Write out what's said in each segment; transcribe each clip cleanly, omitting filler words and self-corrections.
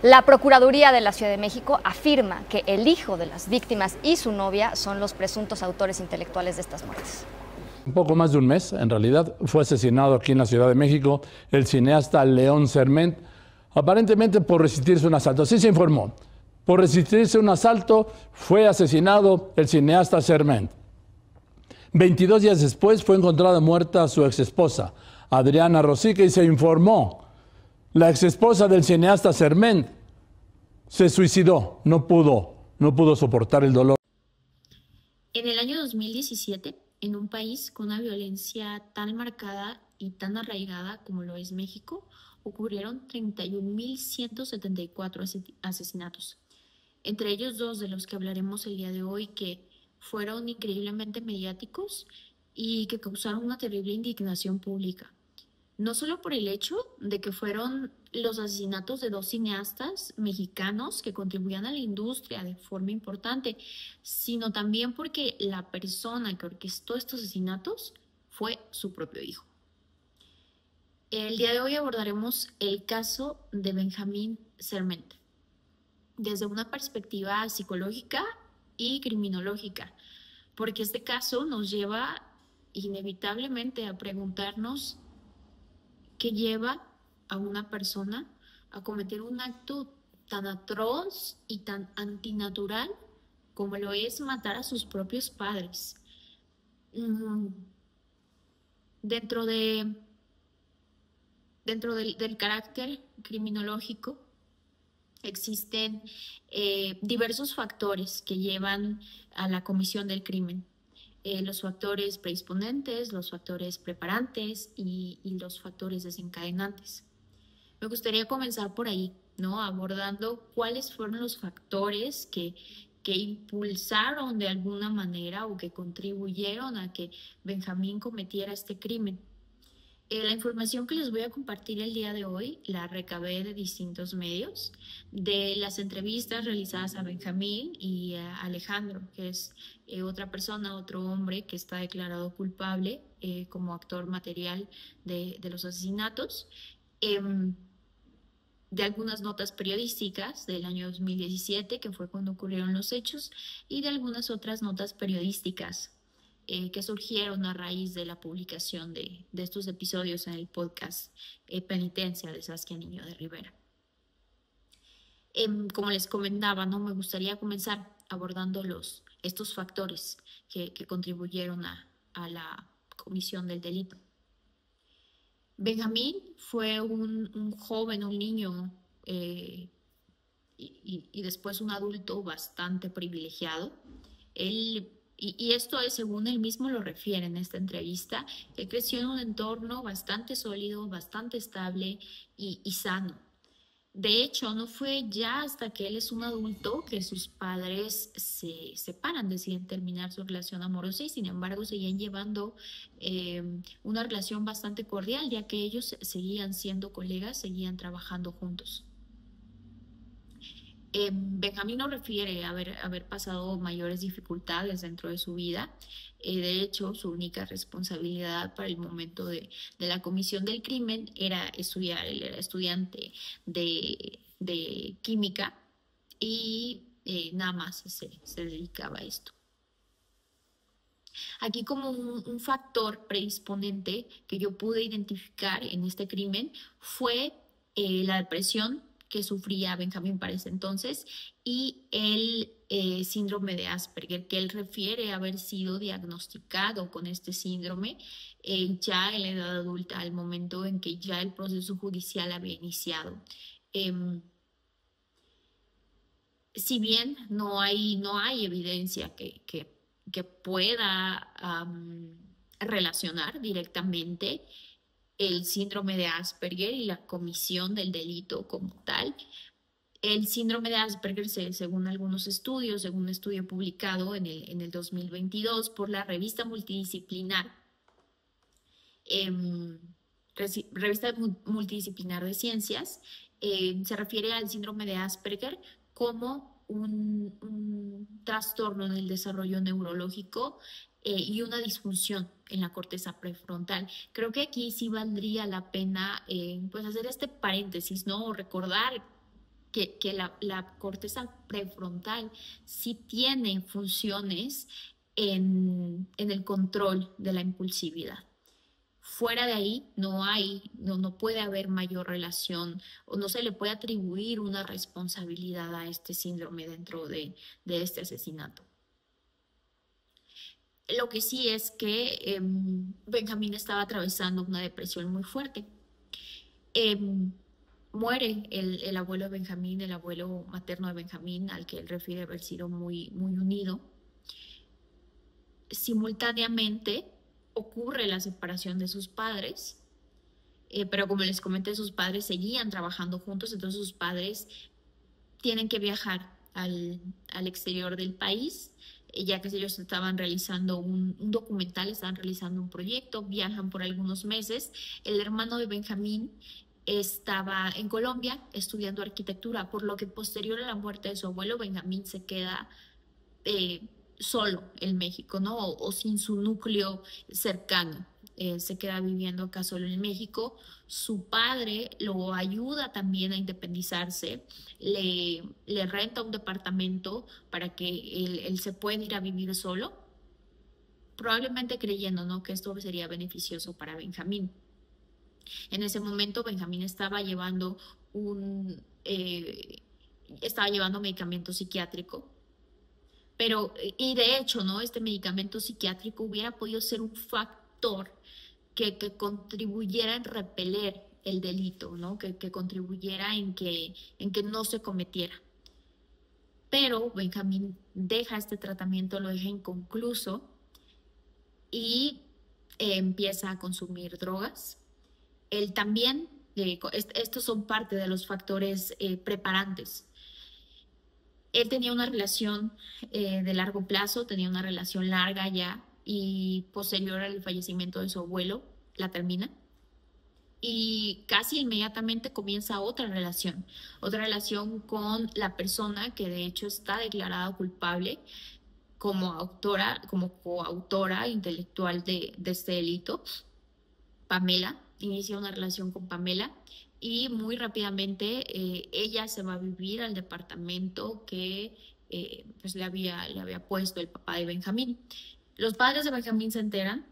La Procuraduría de la Ciudad de México afirma que el hijo de las víctimas y su novia son los presuntos autores intelectuales de estas muertes. Un poco más de un mes, en realidad, fue asesinado aquí en la Ciudad de México el cineasta León Serment, aparentemente por resistirse a un asalto. Así se informó. Por resistirse a un asalto fue asesinado el cineasta Serment. 22 días después fue encontrada muerta su exesposa, Adriana Rosique, y se informó. La exesposa del cineasta Serment se suicidó, no pudo soportar el dolor. En el año 2017, en un país con una violencia tan marcada y tan arraigada como lo es México, ocurrieron 31.174 asesinatos. Entre ellos dos de los que hablaremos el día de hoy, que fueron increíblemente mediáticos y que causaron una terrible indignación pública. No solo por el hecho de que fueron los asesinatos de dos cineastas mexicanos que contribuían a la industria de forma importante, sino también porque la persona que orquestó estos asesinatos fue su propio hijo. El día de hoy abordaremos el caso de Benjamín Serment desde una perspectiva psicológica y criminológica, porque este caso nos lleva inevitablemente a preguntarnos qué lleva a una persona a cometer un acto tan atroz y tan antinatural como lo es matar a sus propios padres. Dentro del carácter criminológico existen diversos factores que llevan a la comisión del crimen. Los factores predisponentes, los factores preparantes y los factores desencadenantes. Me gustaría comenzar por ahí, ¿no? Abordando cuáles fueron los factores que impulsaron de alguna manera o que contribuyeron a que Benjamín cometiera este crimen. La información que les voy a compartir el día de hoy la recabé de distintos medios, de las entrevistas realizadas a Benjamín y a Alejandro, que es otra persona, otro hombre que está declarado culpable como actor material de los asesinatos, de algunas notas periodísticas del año 2017, que fue cuando ocurrieron los hechos, y de algunas otras notas periodísticas que surgieron a raíz de la publicación de estos episodios en el podcast Penitencia de Saskia Niño de Rivera. Como les comentaba, ¿no? Me gustaría comenzar abordando estos factores que contribuyeron a la comisión del delito. Benjamín fue un joven, un niño y después un adulto bastante privilegiado. Y esto es, según él mismo lo refiere en esta entrevista, que creció en un entorno bastante sólido, bastante estable y sano. De hecho, no fue ya hasta que él es un adulto que sus padres se separan, deciden terminar su relación amorosa y sin embargo seguían llevando una relación bastante cordial, ya que ellos seguían siendo colegas, seguían trabajando juntos. Benjamín no refiere haber pasado mayores dificultades dentro de su vida. De hecho, su única responsabilidad para el momento de la comisión del crimen era estudiar. Él era estudiante de química y nada más se dedicaba a esto. Aquí como un factor predisponente que yo pude identificar en este crimen fue la depresión que sufría Benjamín para ese entonces y el síndrome de Asperger, que él refiere haber sido diagnosticado con este síndrome ya en la edad adulta, al momento en que ya el proceso judicial había iniciado. Si bien no hay evidencia que pueda relacionar directamente el síndrome de Asperger y la comisión del delito como tal. El síndrome de Asperger, según algunos estudios, según un estudio publicado en el 2022 por la revista multidisciplinar, revista multidisciplinar de ciencias, se refiere al síndrome de Asperger como un trastorno en el desarrollo neurológico y una disfunción en la corteza prefrontal. Creo que aquí sí valdría la pena pues hacer este paréntesis, ¿no? O recordar que la corteza prefrontal sí tiene funciones en el control de la impulsividad. Fuera de ahí no puede haber mayor relación o no se le puede atribuir una responsabilidad a este síndrome dentro de este asesinato. Lo que sí es que Benjamín estaba atravesando una depresión muy fuerte. Muere el abuelo de Benjamín, el abuelo materno de Benjamín, al que él refiere haber sido muy, muy unido. Simultáneamente ocurre la separación de sus padres, pero como les comenté, sus padres seguían trabajando juntos, entonces sus padres tienen que viajar al exterior del país, ya que ellos estaban realizando un documental, estaban realizando un proyecto, viajan por algunos meses. El hermano de Benjamín estaba en Colombia estudiando arquitectura, por lo que posterior a la muerte de su abuelo, Benjamín se queda solo en México, ¿no? O sin su núcleo cercano. Se queda viviendo acá solo en México. Su padre lo ayuda también a independizarse, le renta un departamento para que él se pueda ir a vivir solo, probablemente creyendo, ¿no?, que esto sería beneficioso para Benjamín. En ese momento Benjamín estaba llevando medicamento psiquiátrico, pero, y de hecho, ¿no?, este medicamento psiquiátrico hubiera podido ser un factor que contribuyera en repeler el delito, ¿no?, que contribuyera en que no se cometiera. Pero Benjamín deja este tratamiento, lo deja inconcluso y empieza a consumir drogas. Él también, estos son parte de los factores preparantes. Él tenía una relación de largo plazo, tenía una relación larga ya, y posterior al fallecimiento de su abuelo, la termina. Y casi inmediatamente comienza otra relación con la persona que de hecho está declarada culpable como coautora intelectual de este delito, Pamela. Inicia una relación con Pamela y muy rápidamente ella se va a vivir al departamento que pues le había puesto el papá de Benjamín. Los padres de Benjamín se enteran,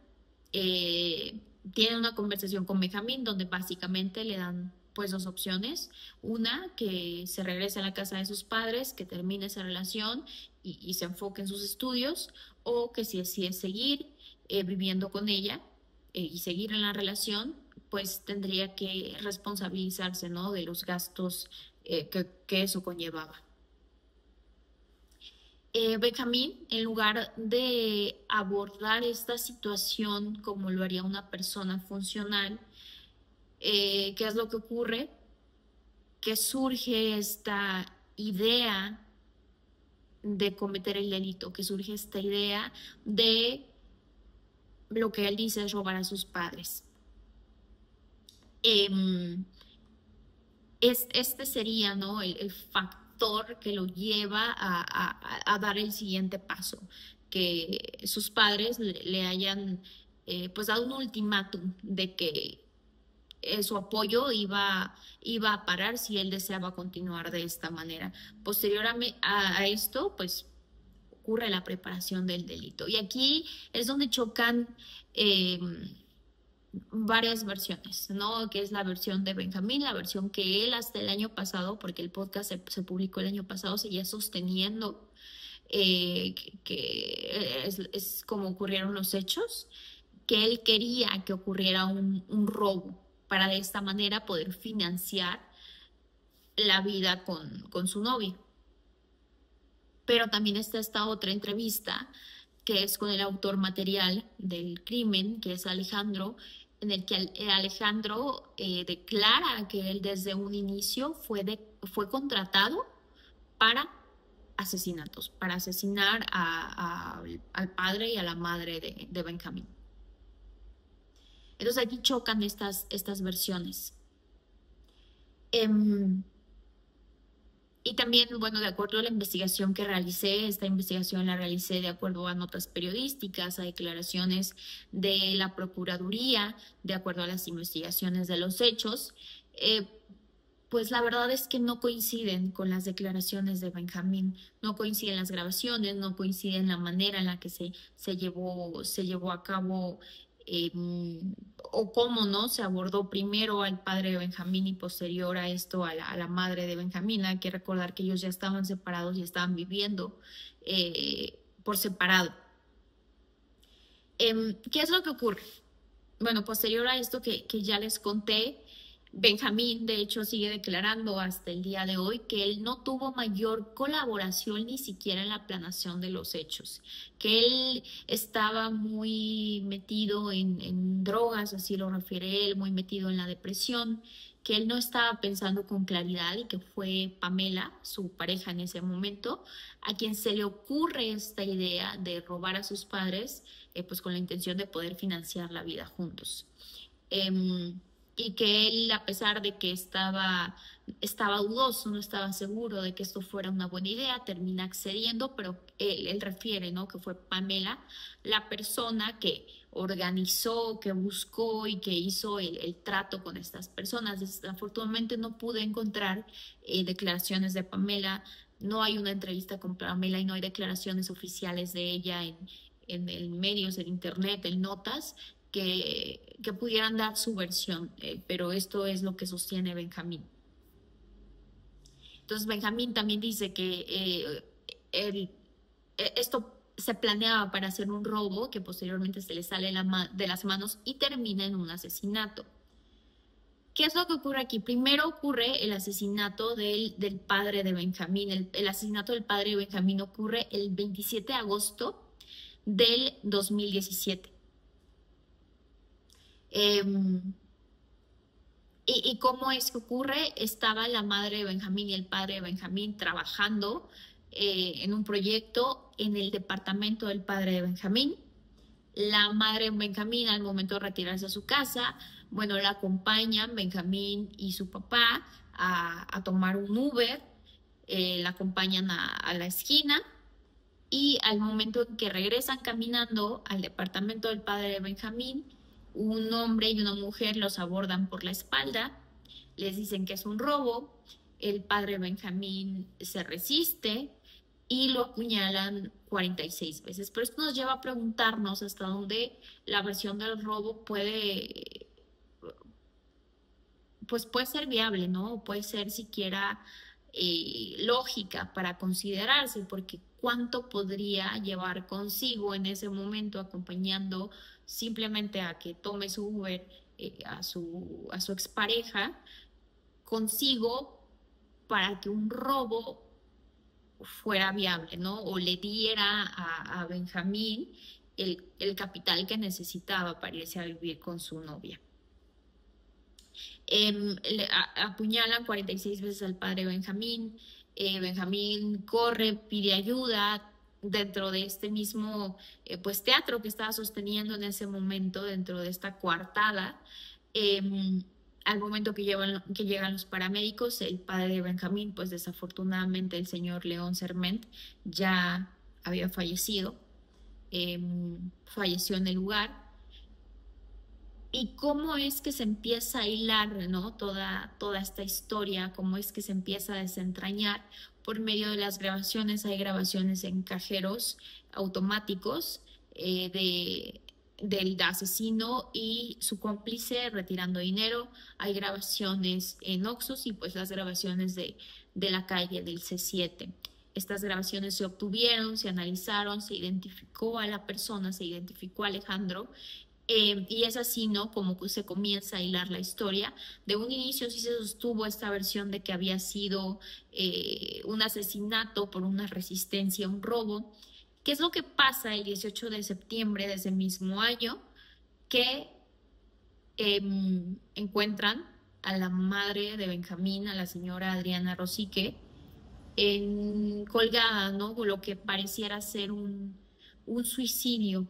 tienen una conversación con Benjamín donde básicamente le dan pues dos opciones. Una, que se regrese a la casa de sus padres, que termine esa relación y se enfoque en sus estudios, o que si decide seguir viviendo con ella y seguir en la relación, pues tendría que responsabilizarse, ¿no?, de los gastos que eso conllevaba. Benjamín, en lugar de abordar esta situación como lo haría una persona funcional, ¿qué es lo que ocurre? Que surge esta idea de cometer el delito, que surge esta idea de lo que él dice es robar a sus padres. Este sería, ¿no?, el factor que lo lleva a dar el siguiente paso, que sus padres le hayan pues dado un ultimátum de que su apoyo iba a parar si él deseaba continuar de esta manera. Posterior a esto, pues ocurre la preparación del delito. Y aquí es donde chocan varias versiones, ¿no?, que es la versión de Benjamín, la versión que él hasta el año pasado, porque el podcast se publicó el año pasado, seguía sosteniendo que es como ocurrieron los hechos, que él quería que ocurriera un robo para de esta manera poder financiar la vida con su novia. Pero también está esta otra entrevista que es con el autor material del crimen, que es Alejandro, en el que Alejandro declara que él desde un inicio fue contratado para asesinatos, para asesinar al padre y a la madre de Benjamín. Entonces aquí chocan estas versiones. Y también, bueno, de acuerdo a la investigación que realicé, esta investigación la realicé de acuerdo a notas periodísticas, a declaraciones de la Procuraduría, de acuerdo a las investigaciones de los hechos, pues la verdad es que no coinciden con las declaraciones de Benjamín, no coinciden las grabaciones, no coinciden la manera en la que se llevó a cabo eh, o cómo no se abordó primero al padre de Benjamín y posterior a esto a la madre de Benjamín. Hay que recordar que ellos ya estaban separados y estaban viviendo por separado. ¿Qué es lo que ocurre? Bueno, posterior a esto que ya les conté, Benjamín, de hecho, sigue declarando hasta el día de hoy que él no tuvo mayor colaboración ni siquiera en la planeación de los hechos, que él estaba muy metido en drogas, así lo refiere él, muy metido en la depresión, que él no estaba pensando con claridad y que fue Pamela, su pareja en ese momento, a quien se le ocurre esta idea de robar a sus padres, pues con la intención de poder financiar la vida juntos. Y que él, a pesar de que estaba dudoso, no estaba seguro de que esto fuera una buena idea, termina accediendo, pero él refiere, ¿no?, que fue Pamela la persona que organizó, que buscó y que hizo el trato con estas personas. Desafortunadamente no pude encontrar declaraciones de Pamela, no hay una entrevista con Pamela y no hay declaraciones oficiales de ella en medios, en internet, en notas, que pudieran dar su versión, pero esto es lo que sostiene Benjamín. Entonces Benjamín también dice que esto se planeaba para hacer un robo que posteriormente se le sale de las manos y termina en un asesinato. ¿Qué es lo que ocurre aquí? Primero ocurre el asesinato del padre de Benjamín. El asesinato del padre de Benjamín ocurre el 27 de agosto del 2017. ¿Y cómo es que ocurre? Estaba la madre de Benjamín y el padre de Benjamín trabajando en un proyecto en el departamento del padre de Benjamín. La madre de Benjamín, al momento de retirarse a su casa, bueno, la acompañan Benjamín y su papá a tomar un Uber, la acompañan a la esquina y al momento en que regresan caminando al departamento del padre de Benjamín, un hombre y una mujer los abordan por la espalda, les dicen que es un robo, el padre Benjamín se resiste y lo apuñalan 46 veces. Pero esto nos lleva a preguntarnos hasta dónde la versión del robo puede ser viable, ¿no? Puede ser siquiera lógica para considerarse, porque cuánto podría llevar consigo en ese momento acompañando simplemente a que tome su Uber a su expareja consigo para que un robo fuera viable, ¿no? O le diera a Benjamín el capital que necesitaba para irse a vivir con su novia. Apuñalan 46 veces al padre Benjamín. Benjamín corre, pide ayuda dentro de este mismo teatro que estaba sosteniendo en ese momento, dentro de esta coartada. Al momento que llegan los paramédicos, el padre de Benjamín, pues desafortunadamente el señor León Serment ya había fallecido, falleció en el lugar. Y cómo es que se empieza a hilar, ¿no?, toda esta historia, cómo es que se empieza a desentrañar por medio de las grabaciones. Hay grabaciones en cajeros automáticos del asesino y su cómplice retirando dinero. Hay grabaciones en Oxxos y pues las grabaciones de la calle del C7. Estas grabaciones se obtuvieron, se analizaron, se identificó a la persona, se identificó a Alejandro. Y es así, ¿no?, como se comienza a hilar la historia. De un inicio sí se sostuvo esta versión de que había sido un asesinato por una resistencia, un robo. ¿Qué es lo que pasa el 18 de septiembre de ese mismo año? Que encuentran a la madre de Benjamín, a la señora Adriana Rosique, colgada, ¿no?, lo que pareciera ser un suicidio.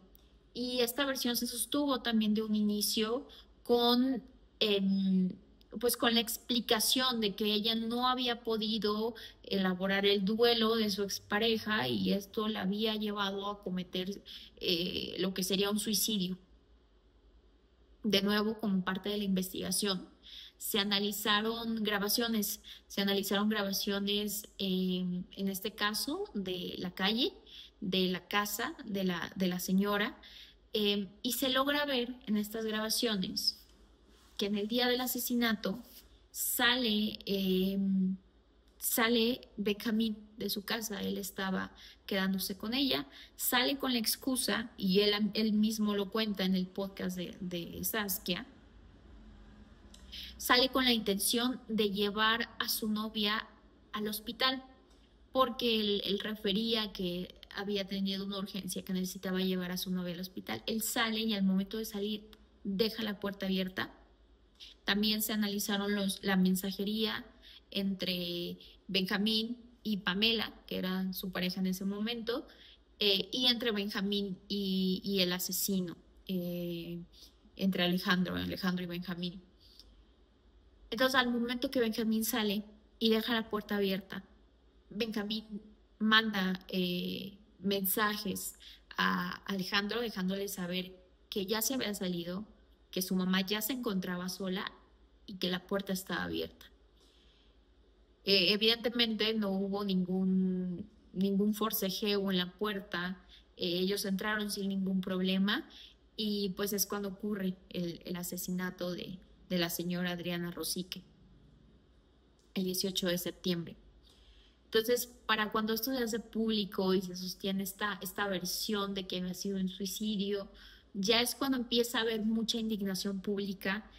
Y esta versión se sostuvo también de un inicio con la explicación de que ella no había podido elaborar el duelo de su expareja y esto la había llevado a cometer lo que sería un suicidio. De nuevo, como parte de la investigación, se analizaron grabaciones, en este caso, de la calle, de la casa de la señora, y se logra ver en estas grabaciones que en el día del asesinato sale Benjamín de su casa. Él estaba quedándose con ella, sale con la excusa, y él mismo lo cuenta en el podcast de Saskia, sale con la intención de llevar a su novia al hospital, porque él refería que había tenido una urgencia, que necesitaba llevar a su novia al hospital. Él sale y al momento de salir deja la puerta abierta. También se analizaron la mensajería entre Benjamín y Pamela, que era su pareja en ese momento, y entre Benjamín y el asesino, entre Alejandro y Benjamín. Entonces, al momento que Benjamín sale y deja la puerta abierta, Benjamín manda mensajes a Alejandro, dejándole saber que ya se había salido, que su mamá ya se encontraba sola y que la puerta estaba abierta. Evidentemente no hubo ningún forcejeo en la puerta. Ellos entraron sin ningún problema, y pues es cuando ocurre el asesinato de la señora Adriana Rosique, el 18 de septiembre. Entonces, para cuando esto se hace público y se sostiene esta versión de que había sido un suicidio, ya es cuando empieza a haber mucha indignación pública.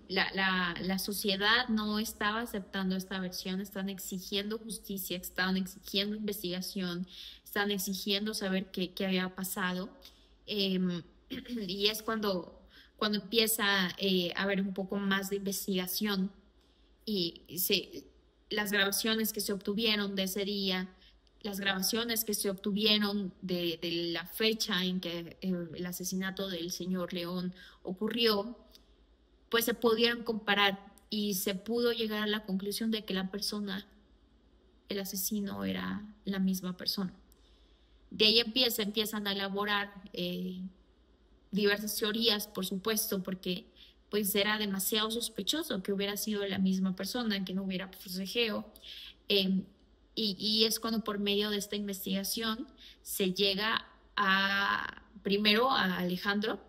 La sociedad no estaba aceptando esta versión, estaban exigiendo justicia, estaban exigiendo investigación, estaban exigiendo saber qué había pasado. Y es cuando empieza a haber un poco más de investigación, y las grabaciones que se obtuvieron de ese día, las grabaciones que se obtuvieron de la fecha en que el asesinato del señor León ocurrió, pues se pudieron comparar y se pudo llegar a la conclusión de que el asesino era la misma persona. De ahí empiezan a elaborar diversas teorías, por supuesto, porque pues era demasiado sospechoso que hubiera sido la misma persona, que no hubiera forcejeo. Y es cuando, por medio de esta investigación, se llega primero a Alejandro.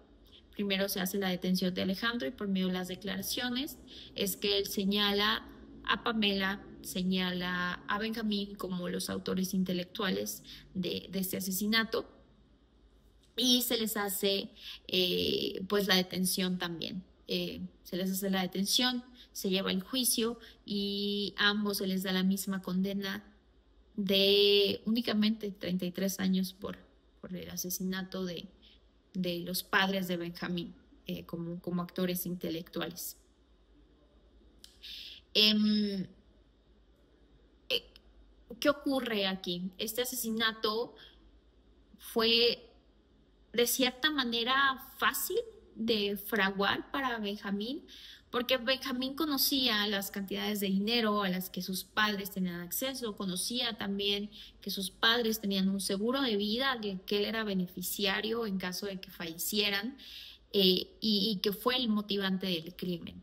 Primero se hace la detención de Alejandro, y por medio de las declaraciones es que él señala a Pamela, señala a Benjamín como los autores intelectuales de este asesinato, y se les hace pues la detención también. Se les hace la detención, se lleva el juicio, y a ambos se les da la misma condena de únicamente 33 años por el asesinato de los padres de Benjamín, como actores intelectuales. ¿Qué ocurre aquí? Este asesinato fue de cierta manera fácil de fraguar para Benjamín, porque Benjamín conocía las cantidades de dinero a las que sus padres tenían acceso, conocía también que sus padres tenían un seguro de vida, que él era beneficiario en caso de que fallecieran, y que fue el motivante del crimen.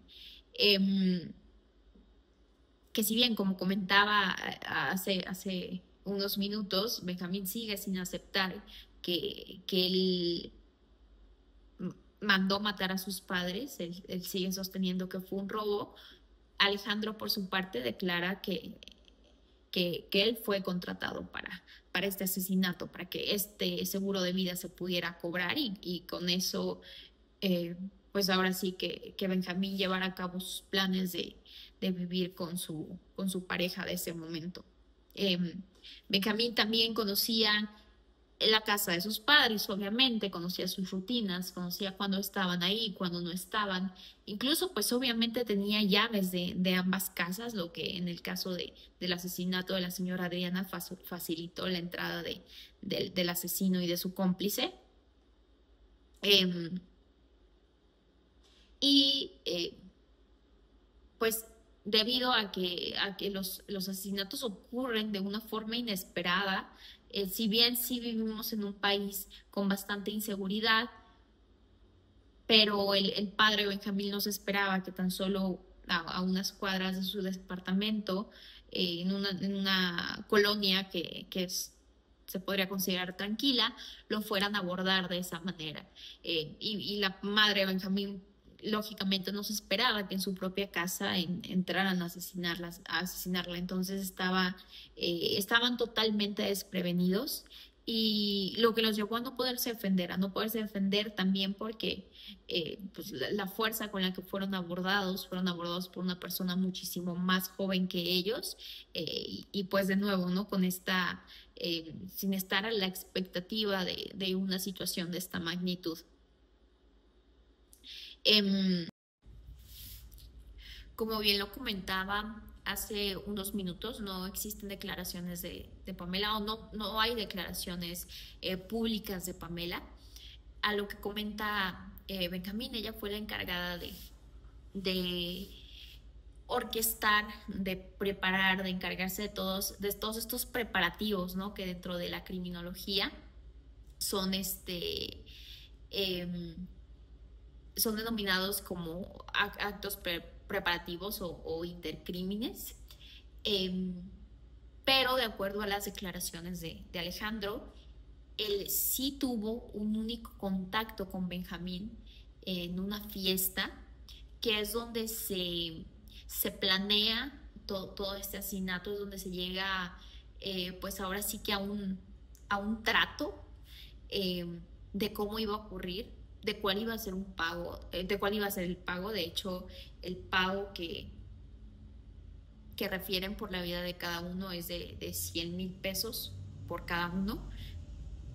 Que si bien, como comentaba hace unos minutos, Benjamín sigue sin aceptar que él mandó matar a sus padres, él sigue sosteniendo que fue un robo. Alejandro, por su parte, declara que él fue contratado para este asesinato, para que este seguro de vida se pudiera cobrar, y con eso, pues ahora sí que Benjamín llevara a cabo sus planes de vivir con su pareja de ese momento. Benjamín también conocía la casa de sus padres, obviamente, conocía sus rutinas, conocía cuándo estaban ahí, cuándo no estaban. Incluso, pues obviamente tenía llaves de ambas casas, lo que en el caso del asesinato de la señora Adriana facilitó la entrada del asesino y de su cómplice. Pues debido a que los asesinatos ocurren de una forma inesperada, si bien sí vivimos en un país con bastante inseguridad, pero el padre Benjamín no se esperaba que tan solo a unas cuadras de su departamento, en una colonia se podría considerar tranquila, lo fueran a abordar de esa manera. Y la madre Benjamín lógicamente no se esperaba que en su propia casa entraran a asesinarla. Entonces estaban totalmente desprevenidos, y lo que los llevó a no poderse defender también porque pues la fuerza con la que fueron abordados por una persona muchísimo más joven que ellos, y pues de nuevo, ¿no? Con sin estar a la expectativa de una situación de esta magnitud. Como bien lo comentaba hace unos minutos, no existen declaraciones de Pamela, o no hay declaraciones públicas de Pamela. A lo que comenta Benjamín, ella fue la encargada de orquestar, de preparar, de encargarse de todos estos preparativos, ¿no? Que dentro de la criminología son son denominados como actos preparativos o intercrímenes. Pero de acuerdo a las declaraciones de Alejandro, él sí tuvo un único contacto con Benjamín en una fiesta, que es donde se planea todo este asesinato, es donde se llega pues ahora sí que a un trato de cómo iba a ocurrir, de cuál iba a ser de cuál iba a ser el pago. De hecho, el pago que refieren por la vida de cada uno es de 100,000 pesos por cada uno,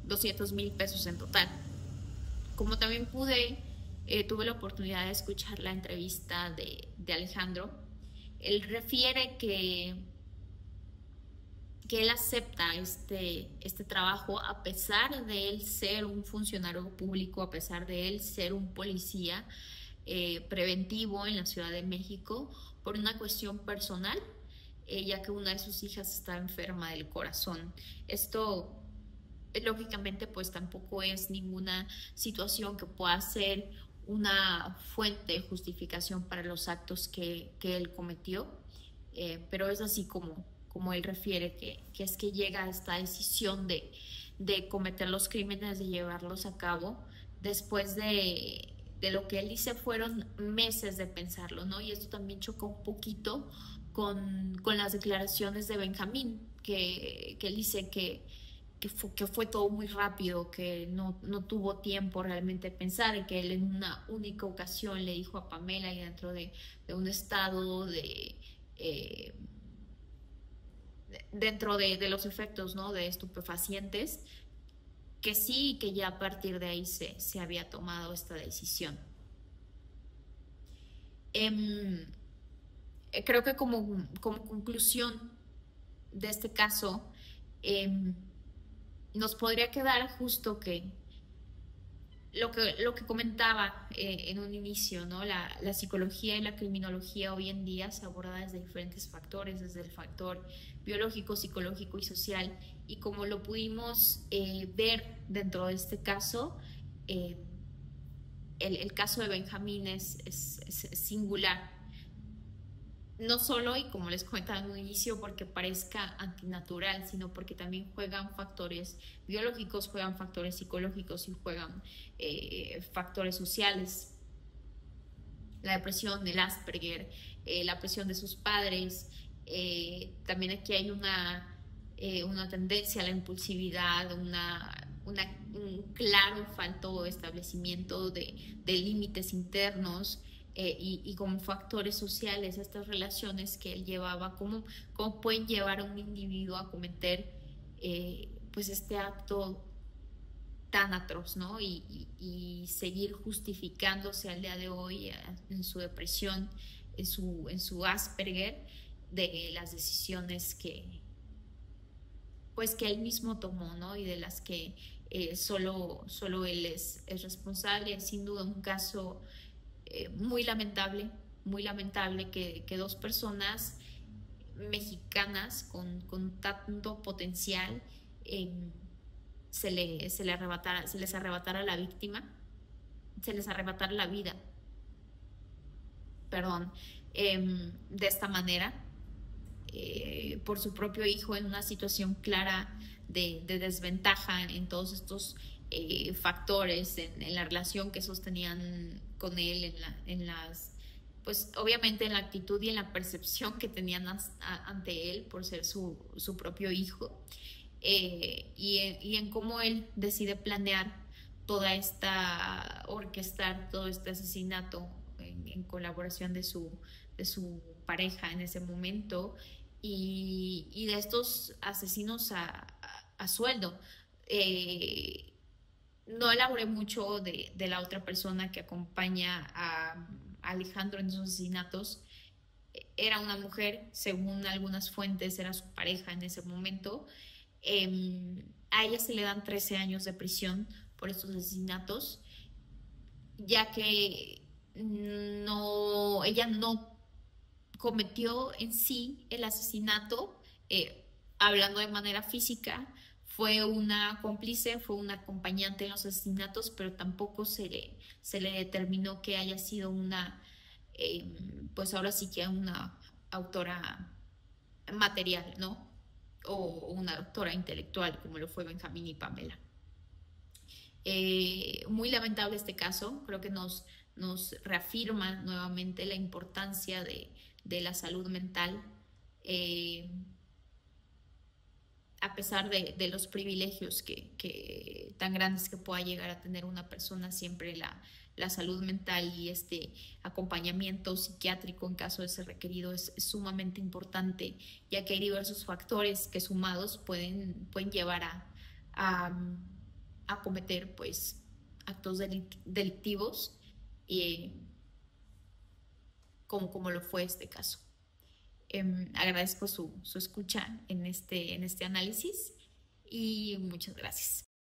200,000 pesos en total. Como también tuve la oportunidad de escuchar la entrevista de Alejandro, él refiere que él acepta este trabajo a pesar de él ser un funcionario público, a pesar de él ser un policía preventivo en la Ciudad de México, por una cuestión personal, ya que una de sus hijas está enferma del corazón. Esto lógicamente pues tampoco es ninguna situación que pueda ser una fuente de justificación para los actos que él cometió, pero es así como él refiere que es que llega a esta decisión de cometer los crímenes, de llevarlos a cabo, después de lo que él dice fueron meses de pensarlo, ¿no? Y esto también chocó un poquito con las declaraciones de Benjamín, que él dice que fue todo muy rápido, que no tuvo tiempo realmente de pensar, que él en una única ocasión le dijo a Pamela, y dentro de un estado dentro de los efectos, ¿no? De estupefacientes, que sí, que ya a partir de ahí se había tomado esta decisión. Creo que como conclusión de este caso, nos podría quedar justo que lo que comentaba en un inicio, ¿no? La psicología y la criminología hoy en día se aborda desde diferentes factores, desde el factor biológico, psicológico y social, y como lo pudimos ver dentro de este caso, el caso de Benjamín es singular. No solo, y como les comentaba en un inicio, porque parezca antinatural, sino porque también juegan factores biológicos, juegan factores psicológicos y juegan factores sociales. La depresión, el Asperger, la presión de sus padres. También aquí hay una tendencia a la impulsividad, un claro falto de establecimiento de límites internos. Y como factores sociales, estas relaciones que él llevaba, cómo pueden llevar a un individuo a cometer pues este acto tan atroz, ¿no? Y seguir justificándose al día de hoy en su depresión, en su Asperger, de las decisiones que él mismo tomó, ¿no? Y de las que solo él es responsable. Es sin duda un caso muy lamentable que dos personas mexicanas con tanto potencial se les arrebatara a la víctima se les arrebatara la vida, perdón, de esta manera, por su propio hijo, en una situación clara de desventaja en todos estos factores, en la relación que sostenían con él, pues obviamente en la actitud y en la percepción que tenían ante él por ser su propio hijo, y en cómo él decide planear orquestar todo este asesinato en colaboración de su pareja en ese momento, y de estos asesinos a sueldo. No elaboré mucho de la otra persona que acompaña a Alejandro en esos asesinatos. Era una mujer, según algunas fuentes, era su pareja en ese momento. A ella se le dan 13 años de prisión por estos asesinatos, ya que ella no cometió en sí el asesinato, hablando de manera física. Fue una cómplice, fue una acompañante en los asesinatos, pero tampoco se le determinó que haya sido pues ahora sí que una autora material, ¿no? O una autora intelectual, como lo fue Benjamín y Pamela. Muy lamentable este caso, creo que nos reafirma nuevamente la importancia de la salud mental, a pesar de los privilegios tan grandes que pueda llegar a tener una persona. Siempre la salud mental y este acompañamiento psiquiátrico en caso de ser requerido es sumamente importante, ya que hay diversos factores que sumados pueden llevar a cometer pues actos delictivos, como lo fue este caso. Agradezco su escucha en este análisis y muchas gracias.